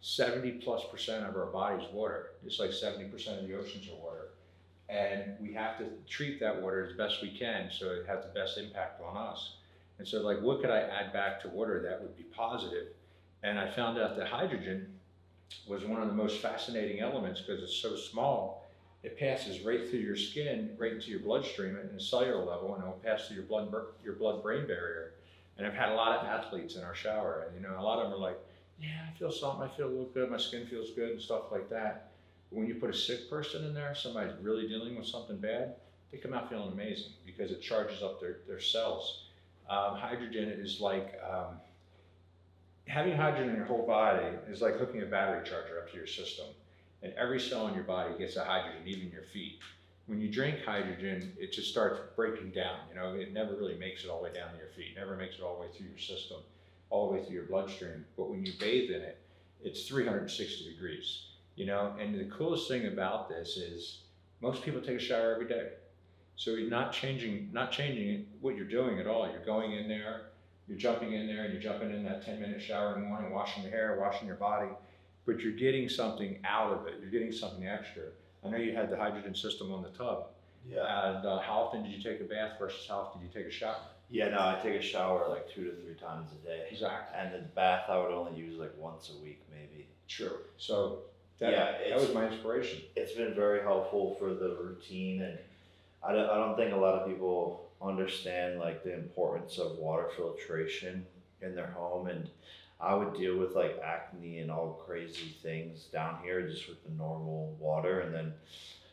70+% of our body's water, just like 70% of the oceans are water. And we have to treat that water as best we can so it has the best impact on us. And so like, what could I add back to water that would be positive? And I found out that hydrogen was one of the most fascinating elements because it's so small. It passes right through your skin, right into your bloodstream at a cellular level, and it will pass through your blood-brain barrier. And I've had a lot of athletes in our shower, and a lot of them are like, yeah, I feel something, I feel a little good, my skin feels good and stuff like that. But when you put a sick person in there, somebody's really dealing with something bad, they come out feeling amazing because it charges up their cells. Hydrogen is like, having hydrogen in your whole body is like hooking a battery charger up to your system. And every cell in your body gets a hydrogen, even your feet. When you drink hydrogen, it just starts breaking down. It never really makes it all the way down to your feet, never makes it all the way through your system, all the way through your bloodstream. But when you bathe in it, it's 360 degrees. And the coolest thing about this is most people take a shower every day. So you're not changing what you're doing at all. You're going in there, you're jumping in there, and you're jumping in that 10-minute shower in the morning, washing your hair, washing your body, but you're getting something out of it. You're getting something extra. I know you had the hydrogen system on the tub. Yeah. And how often did you take a bath versus how often did you take a shower? Yeah, no, I take a shower like 2 to 3 times a day. Exactly. And the bath I would only use like once a week, maybe. True. So that was my inspiration. It's been very helpful for the routine, and I don't think a lot of people understand like the importance of water filtration in their home. And I would deal with like acne and all crazy things down here just with the normal water, and then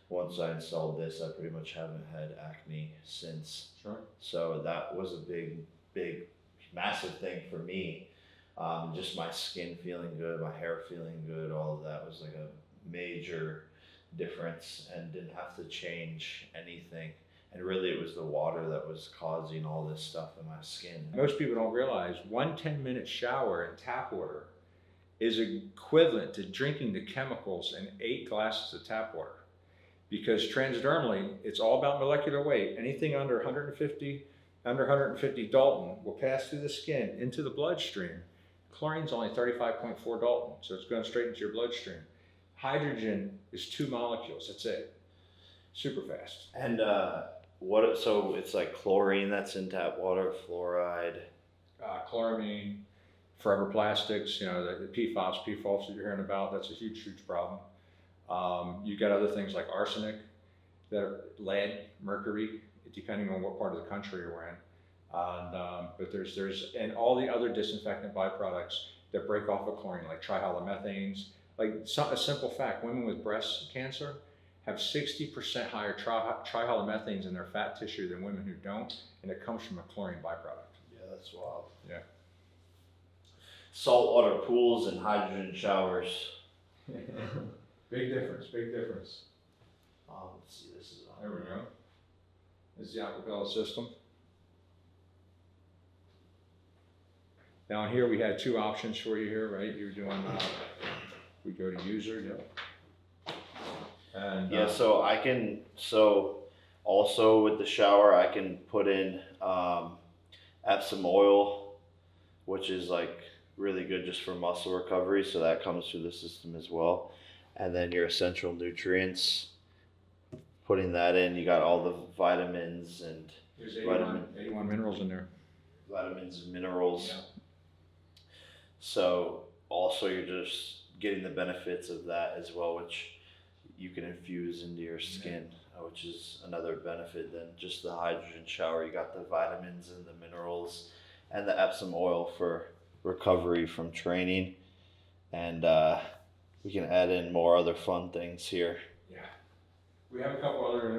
once I installed this, I pretty much haven't had acne since. Sure. So that was a big, massive thing for me. Just my skin feeling good, my hair feeling good, all of that was like a major difference, and didn't have to change anything. And really it was the water that was causing all this stuff in my skin. Most people don't realize 1 10-minute shower in tap water is equivalent to drinking the chemicals in 8 glasses of tap water. Because transdermally, it's all about molecular weight. Anything under 150 Dalton will pass through the skin into the bloodstream. Chlorine's only 35.4 Dalton, so it's going straight into your bloodstream. Hydrogen is 2 molecules, that's it. Super fast. And so it's like chlorine that's in tap water, fluoride. Chloramine, forever plastics, the PFAS that you're hearing about, that's a huge problem. You got other things like arsenic, that are lead, mercury, depending on what part of the country you're in. But there's and all the other disinfectant byproducts that break off of chlorine, like trihalomethanes. Like a simple fact, women with breast cancer have 60% higher trihalomethanes in their fat tissue than women who don't, and it comes from a chlorine byproduct. Yeah, that's wild. Yeah. Saltwater pools and hydrogen showers. Big difference. Let's see, this is on. There we go. This is the Aquapellis system. Down here we had 2 options for you here, right? You're doing, we go to user, yeah. And, yeah, so also with the shower, I can put in Epsom oil, which is like really good just for muscle recovery. So that comes through the system as well. And then your essential nutrients, putting that in, you got all the vitamins and there's 81 minerals in there. Vitamins and minerals. Yeah. So also you're just getting the benefits of that as well, which you can infuse into your skin, which is another benefit than just the hydrogen shower. You got the vitamins and the minerals and the Epsom oil for recovery from training. And we can add in more other fun things here. Yeah. We have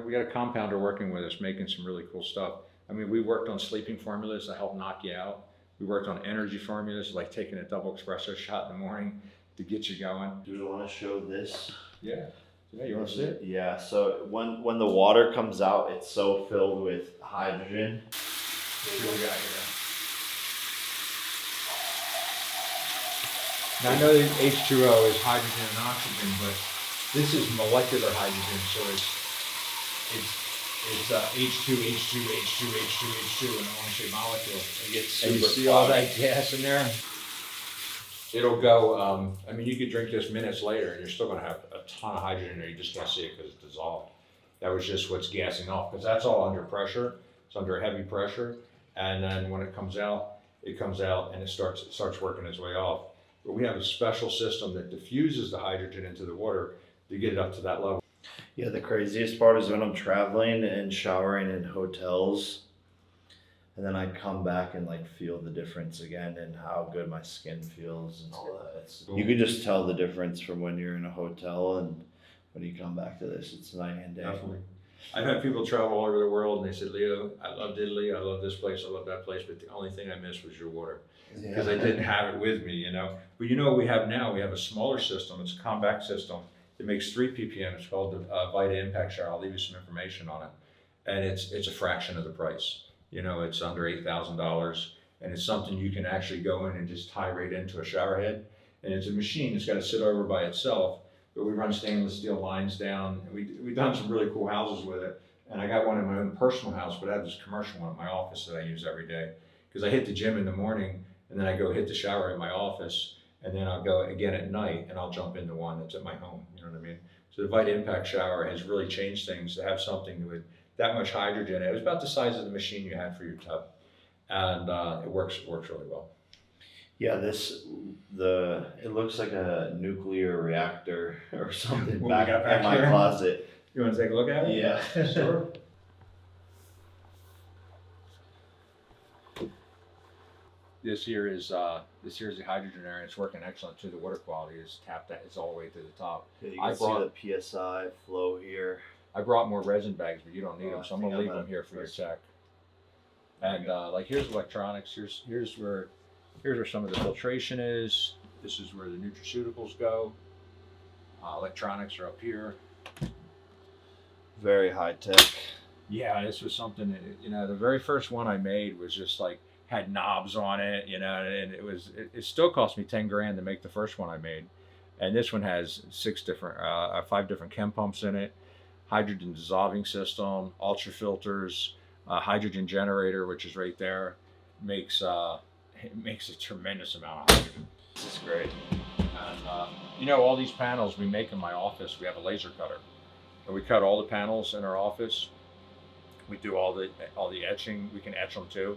we got a compounder working with us making some really cool stuff. I mean, we worked on sleeping formulas to help knock you out. We worked on energy formulas, like taking a double espresso shot in the morning to get you going. Do you want to show this? Yeah. Yeah, you want to see it? Yeah, so when the water comes out, it's so filled with hydrogen. What we got here? Now I know that H2O is hydrogen and oxygen, but this is molecular hydrogen, so it's H2, H2, H2, H2, H2, and I want to say molecule. It gets And you super see all cloudy. that gas in there? It'll go, I mean, you could drink this minutes later and you're still gonna have a ton of hydrogen in there, you just can't see it because it's dissolved. That was just what's gassing off, because that's all under pressure, it's under heavy pressure, and then when it comes out and it starts working its way off. But we have a special system that diffuses the hydrogen into the water to get it up to that level. Yeah, the craziest part is when I'm traveling and showering in hotels, and then I come back and like feel the difference again and how good my skin feels and all that. You can just tell the difference from when you're in a hotel and when you come back to this. It's night and day. Definitely. I've had people travel all over the world and they said, Leo, I loved Italy, I love this place, I love that place, but the only thing I missed was your water. Because I didn't have it with me, you know. But you know what we have now? We have a smaller system, it's a compact system. It makes 3 ppm, it's called the Vita Impact Shower. I'll leave you some information on it. And it's a fraction of the price. You know, it's under $8,000, and it's something you can actually go in and just tie right into a shower head. And it's a machine, it's gotta sit over by itself. But we run stainless steel lines down, and we've done some really cool houses with it. And I got one in my own personal house, but I have this commercial one at my office that I use every day. Because I hit the gym in the morning, and then I go hit the shower at my office, and then I'll go again at night, and I'll jump into one that's at my home, you know what I mean? So the Vita Impact Shower has really changed things to have something with that much hydrogen. It was about the size of the machine you had for your tub, and it works really well. Yeah, it looks like a nuclear reactor or something What we back got back in my here? closet. You want to take a look at it? Yeah. Sure. This here is the hydrogen area. It's working excellent too. The water quality is tapped. It's all the way to the top. Yeah, you I can see the PSI flow here. I brought more resin bags, but you don't need Oh, them, I so I'm think gonna I'm leave them at here for your first. check. And like here's electronics. Here's where some of the filtration is. This is where the nutraceuticals go. Electronics are up here. Very high tech. Yeah, this was something that, you know, the very first one I made was just like had knobs on it, you know, and it still cost me 10 grand to make the first one I made. And this one has 5 different chem pumps in it, hydrogen dissolving system, ultra filters, hydrogen generator, which is right there, makes a tremendous amount of hydrogen. This is great. And you know, all these panels we make in my office, we have a laser cutter. And we cut all the panels in our office. We do all the etching. We can etch them too.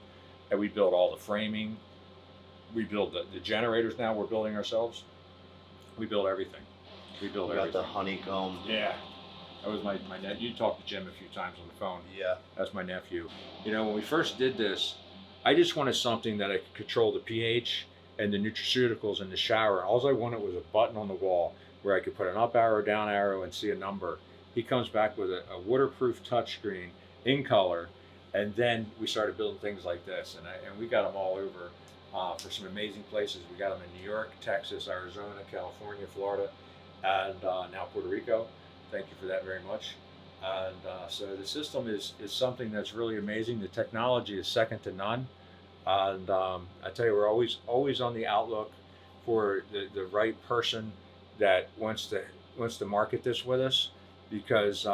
And we build all the framing. We build the generators now we're building ourselves. We build everything. We build We got everything. the honeycomb. Yeah. That was my nephew. You talked to Jim a few times on the phone. Yeah. That's my nephew. You know, when we first did this, I just wanted something that I could control the pH and the nutraceuticals in the shower. All I wanted was a button on the wall where I could put an up arrow, down arrow, and see a number. He comes back with a waterproof touchscreen in color, and then we started building things like this, and we got them all over for some amazing places. We got them in New York, Texas, Arizona, California, Florida, and now Puerto Rico. Thank you for that very much. And so the system is something that's really amazing. The technology is second to none. And I tell you, we're always on the outlook for the right person that wants to market this with us, because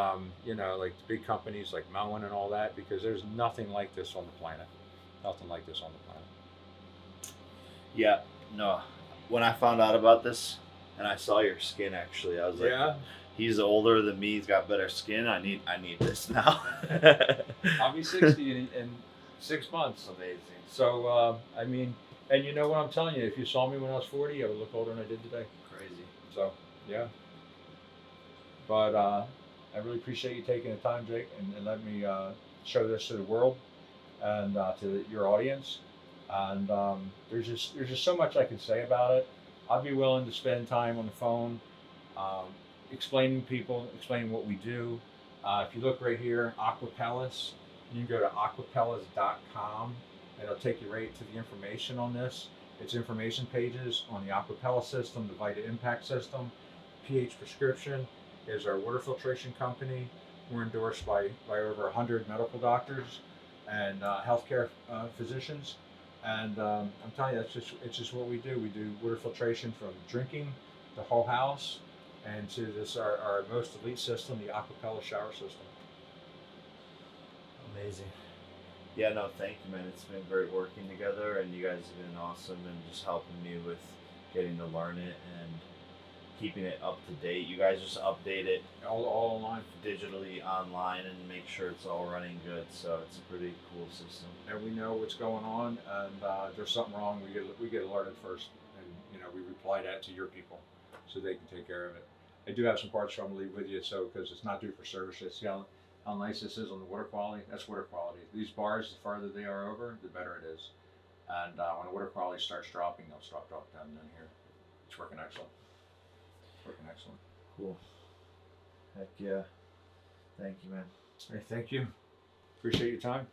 you know, like the big companies like Moen and all that, because there's nothing like this on the planet. Nothing like this on the planet. Yeah. No. When I found out about this and I saw your skin, actually, I was like, Yeah. he's older than me. He's got better skin. I need this now. I'll be 60 in 6 months. Amazing. So I mean, and you know what I'm telling you, if you saw me when I was 40, I would look older than I did today. Crazy. So yeah. But I really appreciate you taking the time, Jake, and letting me show this to the world and to your audience. And there's just so much I can say about it. I'd be willing to spend time on the phone, explaining what we do. If you look right here, Aquapellis, you can go to aquapellis.com, and it'll take you right to the information on this. It's information pages on the Aquapellis system, the Vita Impact system. pH Prescription is our water filtration company. We're endorsed by over 100 medical doctors and healthcare physicians. And I'm telling you, it's just what we do. We do water filtration from drinking, the whole house, and to this our most elite system, the Aquapellis shower system. Amazing. Yeah, no, thank you, man. It's been great working together, and you guys have been awesome and just helping me with getting to learn it and keeping it up to date. You guys just update it All online. digitally online and make sure it's all running good. So it's a pretty cool system. And we know what's going on, and if there's something wrong, we get alerted first, and we reply that to your people, so they can take care of it. I do have some parts I'm gonna leave with you, so because it's not due for service yet. See how nice this is on the water quality? That's water quality. These bars, the farther they are over, the better it is. And when the water quality starts dropping, they'll stop down here. It's working excellent. Working excellent. Cool. Heck yeah. Thank you, man. Hey, thank you. Appreciate your time.